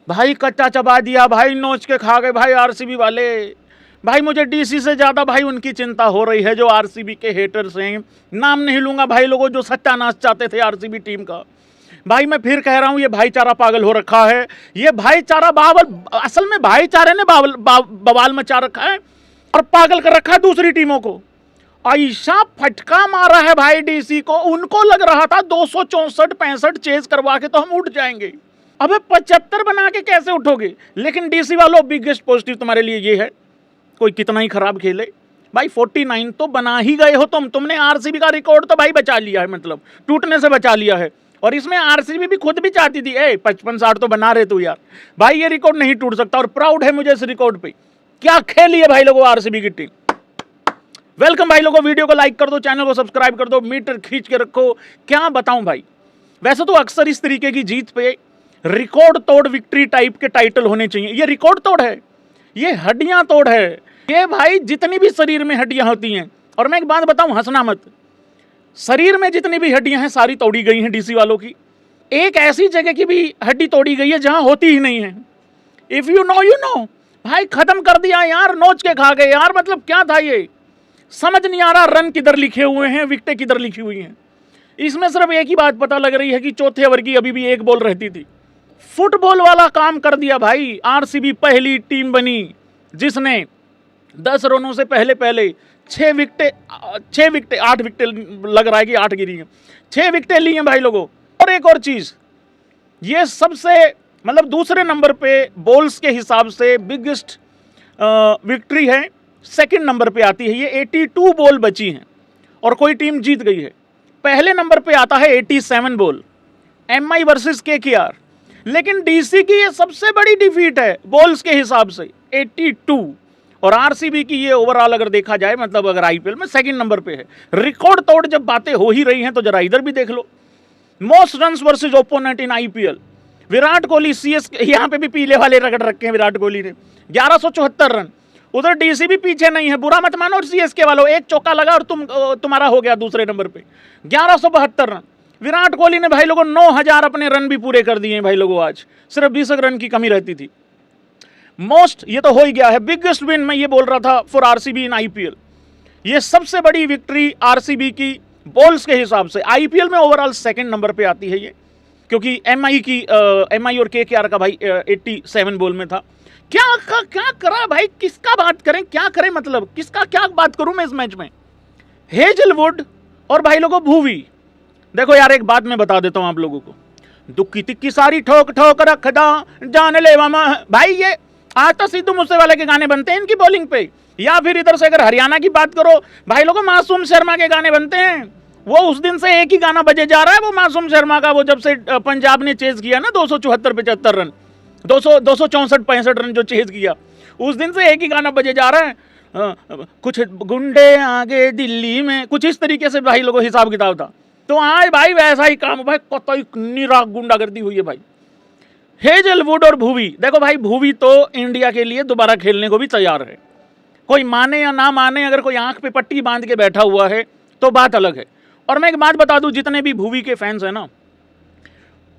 भाई कच्चा चबा दिया भाई, नोच के खा गए भाई आरसीबी वाले। भाई मुझे डीसी से ज्यादा भाई उनकी चिंता हो रही है जो आरसीबी के हेटर्स हैं। नाम नहीं लूंगा भाई, लोगों जो सत्यानाश चाहते थे आरसीबी टीम का। भाई मैं फिर कह रहा हूं, ये भाईचारा पागल हो रखा है। ये भाईचारा बावल, असल में भाईचारे ने बवाल मचा रखा है और पागल कर रखा है दूसरी टीमों को। ऐसा फटका मारा है भाई डीसी को, उनको लग रहा था 264-65 चेज करवा के तो हम उठ जाएंगे। अबे 75 बना के कैसे उठोगे? लेकिन डीसी वालों, बिगेस्ट पॉजिटिव तुम्हारे लिए ये है, कोई कितना ही खराब खेले भाई 49 तो बना ही गए हो तुमने आरसीबी का रिकॉर्ड तो भाई बचा लिया है, मतलब टूटने से बचा लिया है। और इसमें आरसीबी भी खुद भी चाहती थी 55-60 तो बना रहे तू यार, भाई ये रिकॉर्ड नहीं टूट सकता। और प्राउड है मुझे इस रिकॉर्ड पे। क्या खेली है भाई लोगों आरसीबी की टीम। वेलकम भाई लोगों, वीडियो को लाइक कर दो, चैनल को सब्सक्राइब कर दो, मीटर खींच के रखो। क्या बताऊं भाई, वैसे तो अक्सर इस तरीके की जीत पे रिकॉर्ड तोड़ विक्ट्री टाइप के टाइटल होने चाहिए। ये रिकॉर्ड तोड़ है, ये हड्डियां तोड़ है। ये भाई जितनी भी शरीर में हड्डियां होती हैं, और मैं एक बात बताऊं, हंसना मत, शरीर में जितनी भी हड्डियां हैं सारी तोड़ी गई हैं डीसी वालों की। एक ऐसी जगह की भी हड्डी तोड़ी गई है जहां होती ही नहीं है। इफ यू नो भाई, खत्म कर दिया यार, नोच के खा गए यार। मतलब क्या था ये, समझ नहीं आ रहा रन किधर लिखे हुए हैं, विकेटें किधर लिखी हुई हैं। इसमें सिर्फ एक ही बात पता लग रही है कि चौथे ओवर की अभी भी एक बॉल रहती थी। फुटबॉल वाला काम कर दिया भाई। आरसीबी पहली टीम बनी जिसने 10 रनों से पहले 6 विकेटें 8 विकेटें, लग रहा है कि 8 गिरी हैं, 6 विकेटें ली हैं भाई लोगों। और एक और चीज, ये सबसे मतलब दूसरे नंबर पे बॉल्स के हिसाब से बिगेस्ट विक्ट्री है। सेकंड नंबर पे आती है ये, 82 बॉल बची हैं और कोई टीम जीत गई है। पहले नंबर पे आता है 87 बॉल, एमआई वर्सेस केकेआर। लेकिन डीसी की ये सबसे बड़ी डिफीट है बॉल्स के हिसाब से, 82। और आरसीबी की ये ओवरऑल अगर देखा जाए, मतलब अगर आईपीएल में सेकंड नंबर पे है। रिकॉर्ड तोड़ जब बातें हो ही रही हैं तो जरा इधर भी देख लो, most runs versus opponent in IPL. Virat Kohli CSK, यहां पे भी पीले वाले रगड़ रखे हैं विराट कोहली ने, 1174 रन। उधर डीसी भी पीछे नहीं है, बुरा मत मानो। और सीएसके वालों, एक चौका लगा और तुम्हारा हो गया दूसरे नंबर पे, 1172 रन। विराट कोहली ने भाई लोगों 9000 अपने रन भी पूरे कर दिए हैं भाई लोगों। आज सिर्फ 20 रन की कमी रहती थी। मोस्ट, ये तो हो ही गया है। बिगेस्ट विन मैं ये बोल रहा था फॉर आरसीबी इन आईपीएल। ये सबसे बड़ी विक्ट्री आरसीबी की बॉल्स के हिसाब से। आईपीएल में ओवरऑल सेकंड नंबर पे आती है ये, क्योंकि एमआई और केकेआर का भाई 87 बॉल में था। क्या करा भाई, किसका बात करें, क्या करें, मतलब किसका क्या बात करूं मैं इस मैच में। हेजलवुड और भाई लोगों भूवी। देखो यार, एक बात मैं बता देता हूं आप लोगों को, दुक्की तिक्की सारी ठोक ठोक रखदा जान ले मामा। भाई ये आज तो सिद्धू मूसेवाले के गाने बनते हैं इनकी बॉलिंग पे, या फिर इधर से अगर हरियाणा की बात करो भाई लोगों, मासूम शर्मा के गाने बनते हैं। वो उस दिन से एक ही गाना बजे जा रहा है, वो मासूम शर्मा का, वो जब से पंजाब ने चेज किया ना 274-75 रन, 264-65 रन जो चेज किया, उस दिन से एक ही गाना बजे जा रहा है, कुछ गुंडे आगे दिल्ली में, कुछ इस तरीके से भाई लोगों हिसाब किताब था। तो आज भाई वैसा ही काम भाई, कतई निराग गुंडागर्दी हुई है भाई। हेजलवुड और भूवी, देखो भाई भूवी तो इंडिया के लिए दोबारा खेलने को भी तैयार है, कोई माने या ना माने। अगर कोई आंख पे पट्टी बांध के बैठा हुआ है तो बात अलग है। और मैं एक बात बता दूं, जितने भी भूवी के फैंस हैं ना,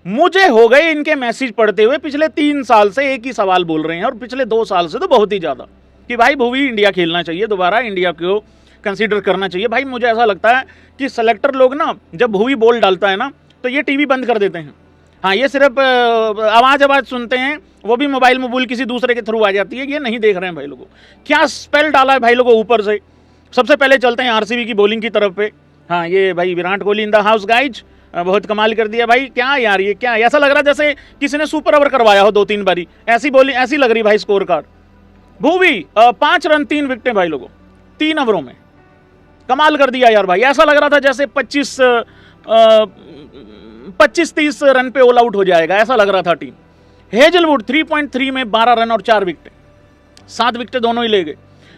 मुझे हो गए इनके मैसेज पढ़ते हुए। पिछले 3 साल से एक ही सवाल बोल रहे हैं, और पिछले 2 साल से तो बहुत ही ज्यादा, कि भाई भूवी इंडिया खेलना चाहिए दोबारा, इंडिया को कंसीडर करना चाहिए। भाई मुझे ऐसा लगता है कि सेलेक्टर लोग ना, जब भूवी बॉल डालता है ना तो ये टीवी बंद कर देते हैं। हाँ, ये सिर्फ आवाज सुनते हैं, वो भी मोबाइल में किसी दूसरे के थ्रू आ जाती है, ये नहीं देख रहे हैं भाई लोगों। क्या स्पेल डाला है भाई लोगों ऊपर से। सबसे पहले चलते हैं आरसीबी की बॉलिंग की तरफ पे। हाँ, ये भाई Virat Kohli in the house guys, बहुत कमाल कर दिया भाई। क्या यार, ये क्या, ऐसा लग रहा जैसे किसी ने सुपर ओवर करवाया हो 2-3 बारी, ऐसी बॉलिंग ऐसी लग रही भाई। स्कोर कार्ड, भूवी 5 रन 3 विकेटें भाई लोगों 3 ओवरों में, कमाल कर दिया यार भाई। ऐसा लग रहा था जैसे 25-30 रन पे ऑल आउट हो जाएगा, ऐसा लग रहा था टीम। हेजलवुड 3.3 में 12 रन और 4 विकेटें, 7 विकेटें दोनों ही ले गए।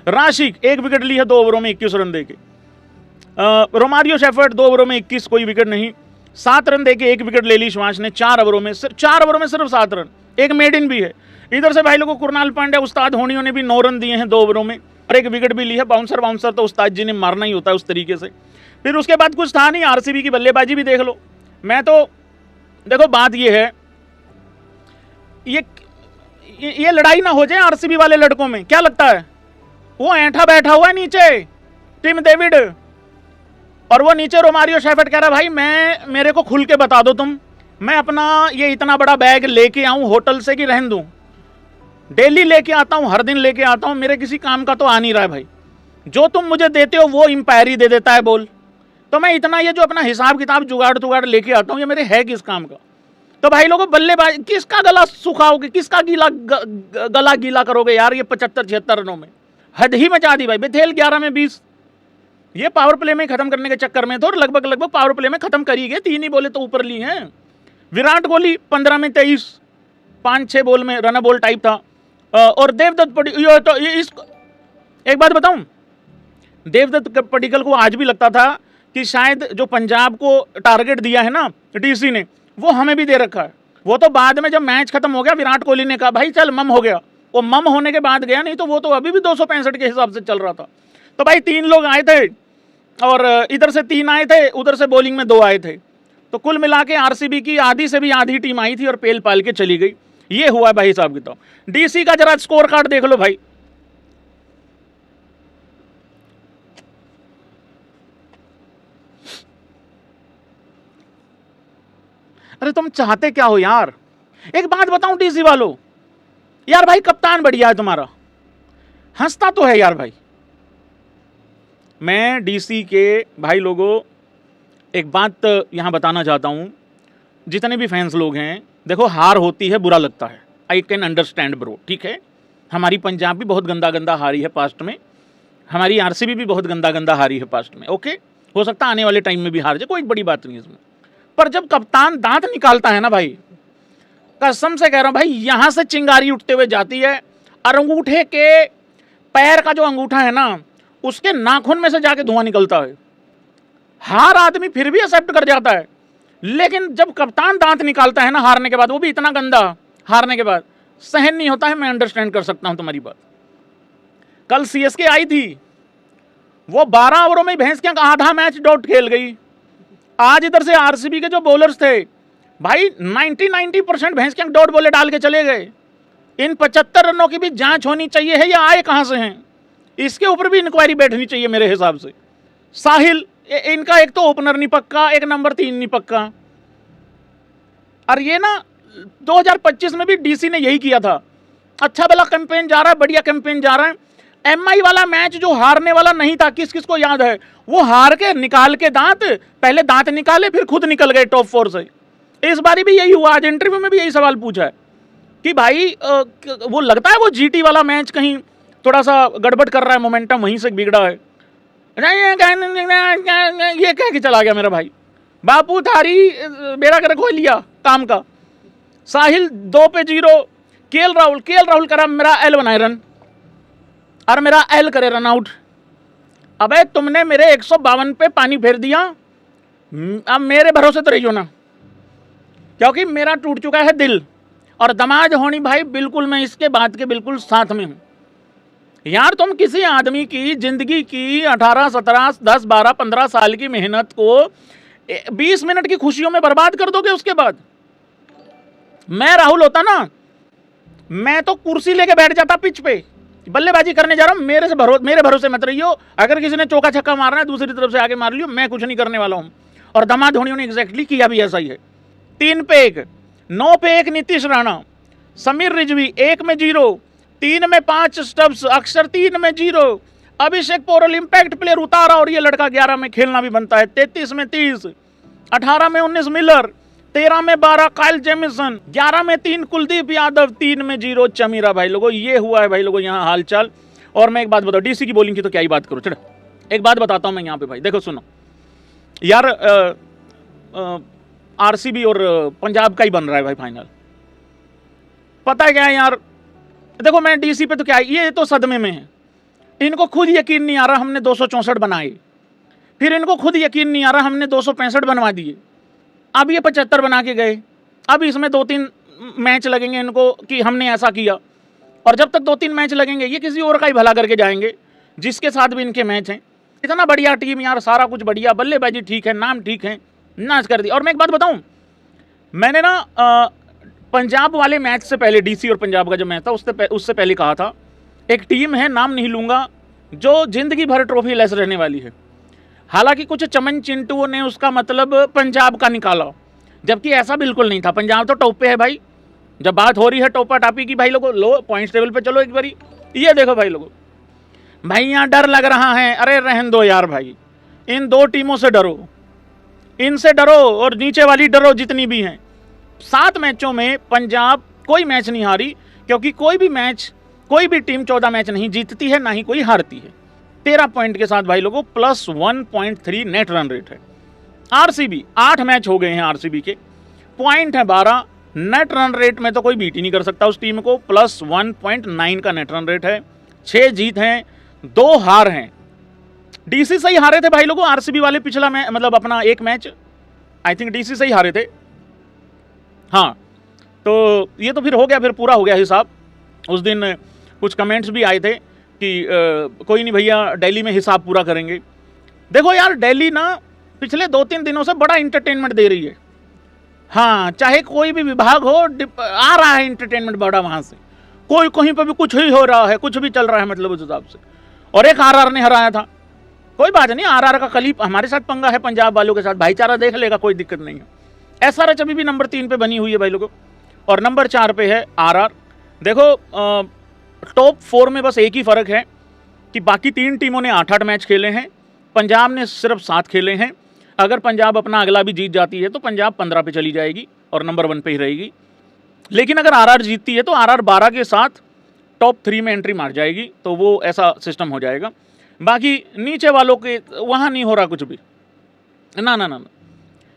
राशिक 1 विकेट ली है 2 ओवरों में 21 रन देके। रोमारियो शेफर्ड 2 ओवरों में 21, कोई विकेट नहीं। 7 रन देके 1 विकेट ले ली श्वास ने 4 ओवरों में, 4 ओवरों में सिर्फ 7 रन, एक मेडिन भी है। इधर से भाई लोगों कुरनाल पांड्या उस्ताद होनियों ने भी 9 रन दिए हैं 2 ओवरों में, और 1 विकेट भी ली है। बाउंसर तो उस्ताद जी ने मारना ही होता है उस तरीके से। फिर उसके बाद कुछ था नहीं। आरसीबी की बल्लेबाजी भी देख लो। मैं तो देखो, बात ये है, ये ये लड़ाई ना हो जाए आरसीबी वाले लड़कों में, क्या लगता है? वो ऐंठा बैठा हुआ है नीचे टिम डेविड, और वो नीचे रोमारियो शेफर्ड कह रहा भाई मेरे को खुल के बता दो तुम, मैं अपना ये इतना बड़ा बैग लेके आऊं होटल से कि रहने दूं? डेली लेके आता हूं, हर दिन लेके आता हूं, मेरे किसी काम का तो आ नहीं रहा है भाई। जो तुम मुझे देते हो वो इंपायरी दे देता है बोल, तो मैं इतना ये जो अपना हिसाब किताब जुगाड़ लेके आता हूं, ये मेरे है किस काम का? तो भाई लोगों, बल्लेबाज किसका गला सुखाओगे, किसका गला गीला करोगे यार ये 75-76 रनों में? हद ही मचा दी भाई। बेथेल 11 में 20, ये पावर प्ले में खत्म करने के चक्कर में तो, और लगभग पावर प्ले में खत्म कर ही गए, 3 ही बोले तो ऊपर ली हैं। विराट कोहली 15 में 23, 5-6 बॉल में रन बॉल टाइप था। और देवदत्त तो एक बात बताऊं, देवदत्त पडिक्कल को आज भी लगता था कि शायद जो पंजाब को टारगेट दिया है ना डीसी ने, वो हमें भी दे रखा है। वो तो बाद में जब मैच खत्म हो गया विराट कोहली ने कहा भाई चल मम हो गया, वो मम होने के बाद गया, नहीं तो वो तो अभी भी 265 के हिसाब से चल रहा था। तो भाई 3 लोग आए थे, और इधर से 3 आए थे, उधर से बॉलिंग में 2 आए थे, तो कुल मिला के आरसीबी की आधी से भी आधी टीम आई थी और पेल पाल के चली गई। ये हुआ भाई हिसाब किताब। डीसी का जरा स्कोर कार्ड देख लो भाई, अरे तुम चाहते क्या हो यार? एक बात बताऊं डीसी वालों, यार भाई कप्तान बढ़िया है तुम्हारा, हंसता तो है यार भाई। मैं डीसी के भाई लोगों एक बात यहां बताना चाहता हूं, जितने भी फैंस लोग हैं, देखो हार होती है, बुरा लगता है, आई कैन अंडरस्टैंड ब्रो, ठीक है। हमारी पंजाब भी बहुत गंदा हारी है पास्ट में, हमारी आरसीबी भी बहुत गंदा हारी है पास्ट में, ओके, हो सकता है आने वाले टाइम में भी हार जाए, कोई बड़ी बात नहीं इसमें। पर जब कप्तान दांत निकालता है ना भाई, कसम से कह रहा हूं भाई, यहां से चिंगारी उठते हुए जाती है, और अंगूठे के पैर का जो अंगूठा है ना, उसके नाखून में से जाके धुआं निकलता है। हार आदमी फिर भी एक्सेप्ट कर जाता है, लेकिन जब कप्तान दांत निकालता है ना हारने के बाद, वो भी इतना गंदा हारने के बाद, सहन नहीं होता है। मैं अंडरस्टैंड कर सकता हूं तुम्हारी बात। कल सीएसके आई थी, वो 12 ओवरों में भैंस क्या आधा मैच डॉट खेल गई। आज इधर से आरसीबी के जो बॉलर्स थे भाई 90% भैंस क्या डॉट बॉले डाल के चले गए। इन 75 रनों की भी जांच होनी चाहिए है, या आए कहां से हैं, इसके ऊपर भी इंक्वायरी बैठनी चाहिए मेरे हिसाब से। साहिल, इनका एक तो ओपनर नहीं पक्का, एक नंबर 3 नहीं पक्का। और ये ना 2025 में भी डीसी ने यही किया था, अच्छा भला कैंपेन जा रहा है, बढ़िया कैंपेन जा रहा है। एमआई वाला मैच जो हारने वाला नहीं था, किस किस को याद है, वो हार के निकाल के दांत, पहले दांत निकाले फिर खुद निकल गए टॉप 4 से। इस बारी भी यही हुआ, आज इंटरव्यू में भी यही सवाल पूछा है कि भाई वो लगता है वो जीटी वाला मैच कहीं थोड़ा सा गड़बड़ कर रहा है, मोमेंटम वहीं से बिगड़ा है। ये कह के चला गया मेरा भाई, बापू थारी बेड़ा कर खोल लिया काम का। साहिल 2 पे 0, केएल राहुल करा मेरा एल बनाए रन, और मेरा एल करे रन आउट। अबे तुमने मेरे 152 पे पानी फेर दिया, अब मेरे भरोसे तो रहियो ना, क्योंकि मेरा टूट चुका है दिल। और दमाज होनी भाई, बिल्कुल मैं इसके बात के बिल्कुल साथ में हूं यार। तुम किसी आदमी की जिंदगी की 18, 17, 10, 12, 15 साल की मेहनत को 20 मिनट की खुशियों में बर्बाद कर दोगे। उसके बाद मैं राहुल होता ना, मैं तो कुर्सी लेके बैठ जाता पिच पे, बल्लेबाजी करने जा रहा हूं, मेरे भरोसे मत रहियो। अगर किसी ने चौका छक्का मारना है दूसरी तरफ से आगे मार लियो, मैं कुछ नहीं करने वाला हूं। और दमा धोनी ने एग्जैक्टली किया भी ऐसा ही है। 3 पे 1, 9 पे 1 नीतीश राणा, समीर रिजवी 1 में 0, 3 में 5 स्टब्स, अक्षर 3 में 0, अभिषेक पोरल इंपैक्ट प्लेयर उतारा, और ये लड़का 11 में खेलना भी बनता है। 33 में 30, 18 में 19 मिलर, 13 में 12 काइल जेमिसन, 11 में 3 कुलदीप यादव, 3 में 0 चमीरा। भाई लोगों ये हुआ है भाई लोगों यहाँ हालचाल। और मैं एक बात बताऊँ, डीसी की बॉलिंग की तो क्या ही बात करूँ, चलो एक बात बताता हूँ मैं यहाँ पे भाई, देखो सुनो यार, आरसीबी और पंजाब का ही बन रहा है भाई फाइनल। पता है क्या है यार, देखो मैं डीसी पे तो क्या है, ये तो सदमे में है, इनको खुद यकीन नहीं आ रहा हमने 264 बनाए, फिर इनको खुद यकीन नहीं आ रहा हमने 265 बनवा दिए, अब ये 75 बना के गए। अब इसमें 2-3 मैच लगेंगे इनको कि हमने ऐसा किया, और जब तक 2-3 मैच लगेंगे ये किसी और का ही भला करके जाएंगे जिसके साथ भी इनके मैच हैं। इतना बढ़िया टीम यार, सारा कुछ बढ़िया, बल्लेबाजी ठीक है, नाम ठीक है, नाच कर दी। और मैं एक बात बताऊं, मैंने ना पंजाब वाले मैच से पहले, डीसी और पंजाब का जो मैच था उससे पहले कहा था एक टीम है, नाम नहीं लूंगा, जो जिंदगी भर ट्रॉफी लेस रहने वाली है। हालांकि कुछ चमन चिंटुओं ने उसका मतलब पंजाब का निकाला, जबकि ऐसा बिल्कुल नहीं था। पंजाब तो टॉप पे है भाई। जब बात हो रही है टॉपा टापी की भाई लोगों, लो पॉइंट्स टेबल पे चलो एक बारी, ये देखो भाई लोगों, भाई यहाँ डर लग रहा है। अरे रहन दो यार भाई, इन दो टीमों से डरो, इनसे डरो और नीचे वाली डरो जितनी भी हैं। 7 मैचों में पंजाब कोई मैच नहीं हारी, क्योंकि कोई भी टीम 14 मैच नहीं जीतती है, ना ही कोई हारती है। 13 पॉइंट के साथ भाई लोगों प्लस 1.3 नेट रन रेट है। आरसीबी 8 मैच हो गए हैं, आरसीबी के पॉइंट है 12, नेट रन रेट में तो कोई बीट ही नहीं कर सकता उस टीम को। प्लस 1.9 का नेट रन रेट है। 6 जीत हैं, 2 हार हैं। डीसी से ही हारे थे भाई लोगों आरसीबी वाले, पिछला मतलब अपना एक मैच आई थिंक डीसी से ही हारे थे। हाँ, तो ये तो फिर हो गया, फिर पूरा हो गया हिसाब। उस दिन कुछ कमेंट्स भी आए थे कि कोई नहीं भैया, दिल्ली में हिसाब पूरा करेंगे। देखो यार, दिल्ली ना पिछले 2-3 दिनों से बड़ा इंटरटेनमेंट दे रही है। हाँ, चाहे कोई भी विभाग हो, आ रहा है इंटरटेनमेंट बड़ा वहां से। कोई कहीं पर भी कुछ ही हो रहा है, कुछ भी चल रहा है मतलब उस हिसाब से। और एक आरआर ने हराया था, कोई बात नहीं, आरआर का कल हमारे साथ पंगा है पंजाब वालों के साथ, भाईचारा देख लेगा, कोई दिक्कत नहीं है। एसआरएच अभी भी नंबर 3 पे बनी हुई है भाई लोगों, और नंबर 4 पे है आरआर। देखो टॉप 4 में बस एक ही फर्क है कि बाकी 3 टीमों ने 8-8 मैच खेले हैं, पंजाब ने सिर्फ 7 खेले हैं। अगर पंजाब अपना अगला भी जीत जाती है तो पंजाब 15 पे चली जाएगी और नंबर 1 पे ही रहेगी। लेकिन अगर आरआर जीतती है तो आरआर 12 के साथ टॉप 3 में एंट्री मार जाएगी, तो वो ऐसा सिस्टम हो जाएगा। बाकी नीचे वालों के वहाँ नहीं हो रहा कुछ भी, ना ना ना,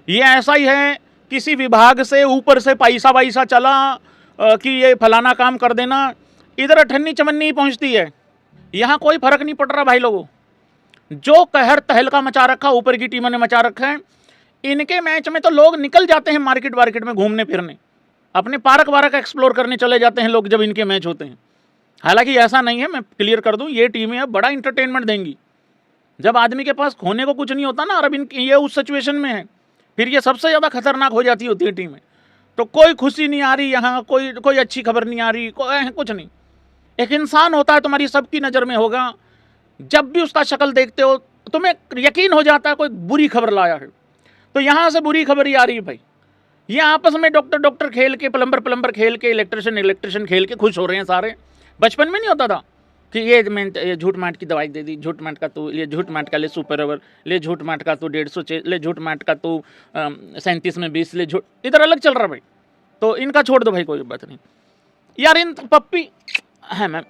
ये ऐसा ही है, किसी विभाग से ऊपर से पैसा वैसा चला कि ये फलाना काम कर देना, इधर अठन्नी चमन्नी ही पहुँचती है। यहाँ कोई फर्क नहीं पड़ रहा भाई लोगों। जो कहर तहलका मचा रखा ऊपर की टीमों ने मचा रखा है, इनके मैच में तो लोग निकल जाते हैं मार्केट में घूमने फिरने, अपने पार्क वार्क एक्सप्लोर करने चले जाते हैं लोग जब इनके मैच होते हैं। हालांकि ऐसा नहीं है, मैं क्लियर कर दूं, ये टीमें अब बड़ा इंटरटेनमेंट देंगी। जब आदमी के पास खोने को कुछ नहीं होता ना, और अब ये उस सिचुएशन में है, फिर ये सबसे ज़्यादा खतरनाक हो जाती होती है टीमें। तो कोई खुशी नहीं आ रही यहाँ, कोई अच्छी खबर नहीं आ रही, कुछ नहीं। एक इंसान होता है तुम्हारी सबकी नज़र में होगा, जब भी उसका शक्ल देखते हो तुम्हें यकीन हो जाता है कोई बुरी खबर लाया है। तो यहाँ से बुरी खबर ही आ रही है भाई। ये आपस में डॉक्टर खेल के, प्लम्बर खेल के, इलेक्ट्रिशियन खेल के खुश हो रहे हैं सारे। बचपन में नहीं होता था कि ये झूठ माट की दवाई दे दी, झूठ माट का तू, ये झूठ माट का ले सुपर ओवर, ले झूठ माट का तू 150 ले, झूठ माट का तू 37 में 20 ले, झूठ। इधर अलग चल रहा भाई, तो इनका छोड़ दो भाई, कोई बात नहीं यार। इन पप्पी है मैम,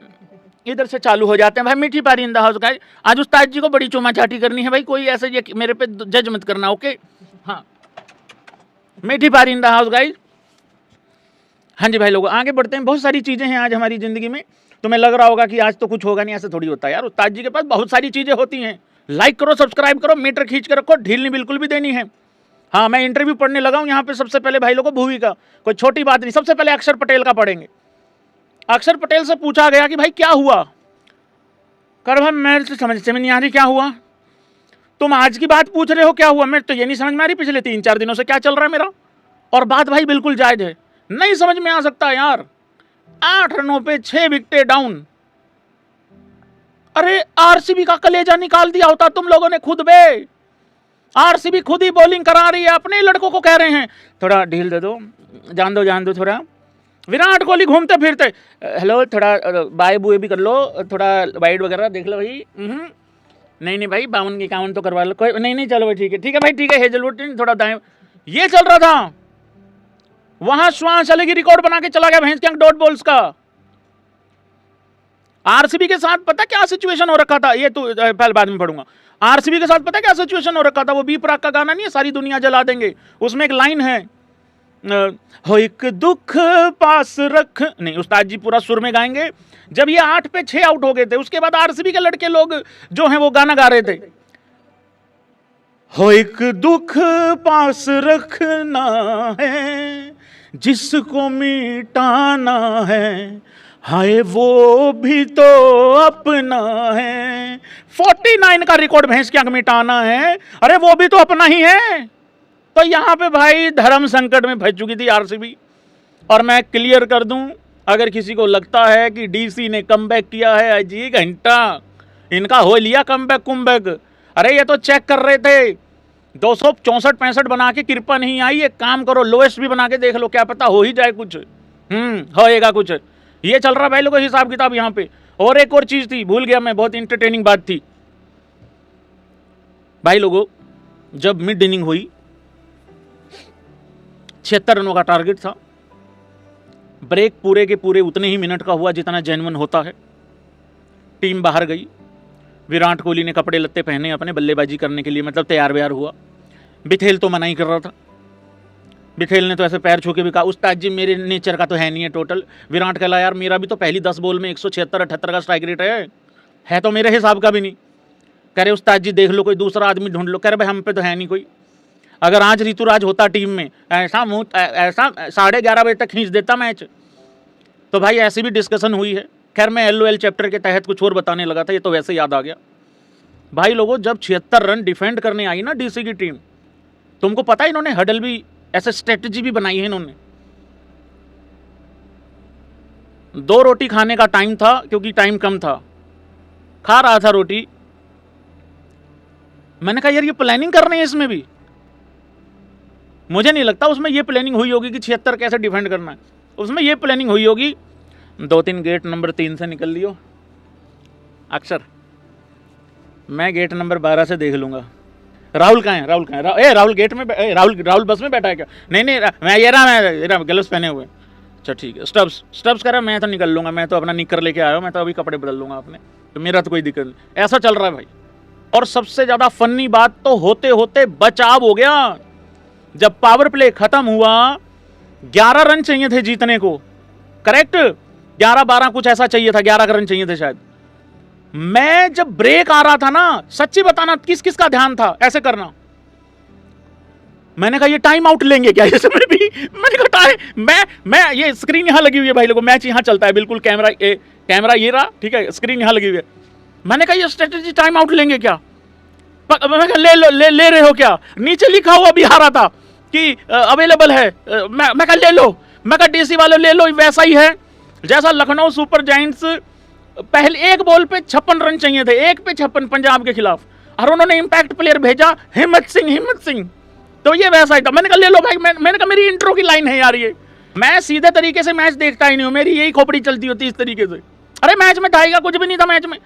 इधर से चालू हो जाते हैं भाई। मीठी पारी इन द हाउस गाइस। आज उस्ताद जी को बड़ी चूमा चाटी करनी है भाई, कोई ऐसे ये मेरे पे जज मत करना, ओके। हाँ, मीठी पारी इन द हाउस गाइस। हाँ जी भाई लोग, आगे बढ़ते हैं। बहुत सारी चीज़ें हैं आज हमारी ज़िंदगी में। तुम्हें लग रहा होगा कि आज तो कुछ होगा नहीं, ऐसे थोड़ी होता है यार। उस्ताद जी के पास बहुत सारी चीज़ें होती हैं। लाइक करो, सब्सक्राइब करो, मीटर खींच के रखो, ढील नहीं बिल्कुल भी देनी है। हाँ, मैं इंटरव्यू पढ़ने लगा हूँ यहाँ पे। सबसे पहले भाई लोगों भूवी का, कोई छोटी बात नहीं, सबसे पहले अक्षर पटेल का पढ़ेंगे। अक्षर पटेल से पूछा गया कि भाई क्या हुआ, कर भाई मेरे से समझ में नहीं आ रही क्या हुआ। तुम आज की बात पूछ रहे हो क्या हुआ, मैं तो ये नहीं समझ में आ रही पिछले 3-4 दिनों से क्या चल रहा है मेरा। और बात भाई बिल्कुल जायज है, नहीं समझ में आ सकता यार। 8 रनों पे 6 विकेटें डाउन। अरे आरसीबी का कलेजा निकाल दिया होता तुम लोगों ने खुद बे। आरसीबी खुद ही बॉलिंग करा रही है, अपने लड़कों को कह रहे हैं थोड़ा ढील दे दो, जान दो थोड़ा। विराट कोहली घूमते फिरते, हेलो थोड़ा बाय बुए भी कर लो, थोड़ा वाइड वगैरह देख लो भाई। नहीं भाई 52-51 तो करवा लो, कोई नहीं चलो भाई, ठीक है भाई, ठीक है। हेजलवुड थोड़ा दाएं, ये चल रहा था। वहां श्वास चलेगी रिकॉर्ड बना के चला गया भैंस के डॉट बॉल्स का। आरसीबी के साथ पता क्या सिचुएशन हो रखा था, ये तो पहले बाद में पढ़ूंगा। आरसीबी के साथ पता क्या सिचुएशन हो रखा था, वो बी प्राक का गाना नहीं है, सारी दुनिया जला देंगे, उसमें एक लाइन है, हो एक दुख पास रख, नहीं उस्ताद जी पूरा सुर में गाएंगे। जब ये 8 पे 6 आउट हो गए थे, उसके बाद आरसीबी के लड़के लोग जो हैं वो गाना गा रहे थे, हो एक दुख पास रखना है जिसको मिटाना है, हाय वो भी तो अपना है। 49 का रिकॉर्ड भैंस की आंख मिटाना है, अरे वो भी तो अपना ही है। तो यहां पे भाई धर्म संकट में फंस चुकी थी आरसीबी, और मैं क्लियर कर दूं, अगर किसी को लगता है कि डीसी ने कमबैक किया है, अजी घंटा इनका हो लिया कमबैक। अरे ये तो चेक कर रहे थे, 264-65 बना के कृपा नहीं आई। एक काम करो, लोएस्ट भी बना के देख लो, क्या पता हो ही जाए कुछ। होएगा कुछ। ये चल रहा भाई लोगों हिसाब किताब यहाँ पे। और एक और चीज थी, भूल गया मैं, बहुत इंटरटेनिंग बात थी भाई लोगों। जब मिड इनिंग हुई, 76 रनों का टारगेट था। ब्रेक पूरे के पूरे उतने ही मिनट का हुआ जितना जेन्युइन होता है। टीम बाहर गई, विराट कोहली ने कपड़े लत्ते पहने अपने बल्लेबाजी करने के लिए, मतलब तैयार व्यार हुआ। बिथेल तो मना ही कर रहा था। बिथेल ने तो ऐसे पैर छू के भी कहा, उस्ताद जी मेरे नेचर का तो है नहीं है टोटल। विराट कहला, यार मेरा भी तो पहली 10 बॉल में 176-78 का स्ट्राइक रेट है तो मेरे हिसाब का भी नहीं। कह रहे उस्ताद जी देख लो, कोई दूसरा आदमी ढूंढ लो। कह रहे भाई हम पे तो है नहीं कोई। अगर आज ऋतुराज होता टीम में, ऐसा 11:30 बजे तक खींच देता मैच। तो भाई ऐसी भी डिस्कशन हुई है। खैर मैं LOL चैप्टर के तहत कुछ और बताने लगा था, ये तो वैसे याद आ गया। भाई लोगों, जब 76 रन डिफेंड करने आई ना डीसी की टीम, तुमको पता है इन्होंने हडल भी ऐसे स्ट्रेटजी भी बनाई है इन्होंने। 2 रोटी खाने का टाइम था, क्योंकि टाइम कम था, खा रहा था रोटी। मैंने कहा यार ये प्लानिंग कर रहे हैं इसमें भी। मुझे नहीं लगता उसमें ये प्लानिंग हुई होगी कि 76 कैसे डिफेंड करना है। उसमें ये प्लानिंग हुई होगी, 2-3 गेट नंबर 3 से निकल लियो। अक्सर मैं गेट नंबर 12 से देख लूंगा। राहुल कहाँ है? राहुल गेट में, राहुल बस में बैठा है क्या? नहीं मैं ये रहा ग्लव्स पहने हुए। अच्छा ठीक है। स्टब्स कह रहा मैं तो निकल लूंगा, मैं तो अपना निकर लेके आया हूँ, मैं तो अभी कपड़े बदल लूंगा अपने, तो मेरा तो कोई दिक्कत नहीं। ऐसा चल रहा है भाई। और सबसे ज्यादा फन्नी बात तो होते होते बचाव हो गया। जब पावर प्ले खत्म हुआ, 11 रन चाहिए थे जीतने को, करेक्ट 11-12 कुछ ऐसा चाहिए था, 11 रन चाहिए थे शायद। मैं जब ब्रेक आ रहा था ना, सच्ची बताना किस किस का ध्यान था ऐसे करना। मैंने कहा ये टाइम आउट लेंगे क्या इसमें भी? मैंने कहा टाइम, मैं ये स्क्रीन यहां लगी हुई है भाई लोगों, मैच यहां चलता है बिल्कुल, कैमरा ये रहा, ठीक है, स्क्रीन यहां लगी हुई है। मैंने कहा ये स्ट्रेटेजी टाइम आउट लेंगे क्या? मैं कहा ले रहे हो क्या? नीचे लिखा हुआ भी आ रहा था कि अवेलेबल है। मैं कहा ले लो, मैं कहा डीसी वाले ले लो, वैसा ही है जैसा लखनऊ सुपर जायंट्स पहले एक बॉल पे 56 रन चाहिए थे, 1 पे 56 पंजाब के खिलाफ, और उन्होंने इंपैक्ट प्लेयर भेजा हिम्मत सिंह, तो ये वैसा ही था। मैंने कहा ले लो भाई। मैंने कहा मेरी इंट्रो की लाइन है यार ये, मैं सीधे तरीके से मैच देखता ही नहीं हूँ, मेरी यही खोपड़ी चलती होती इस तरीके से। अरे मैच में था कुछ भी नहीं था मैच में।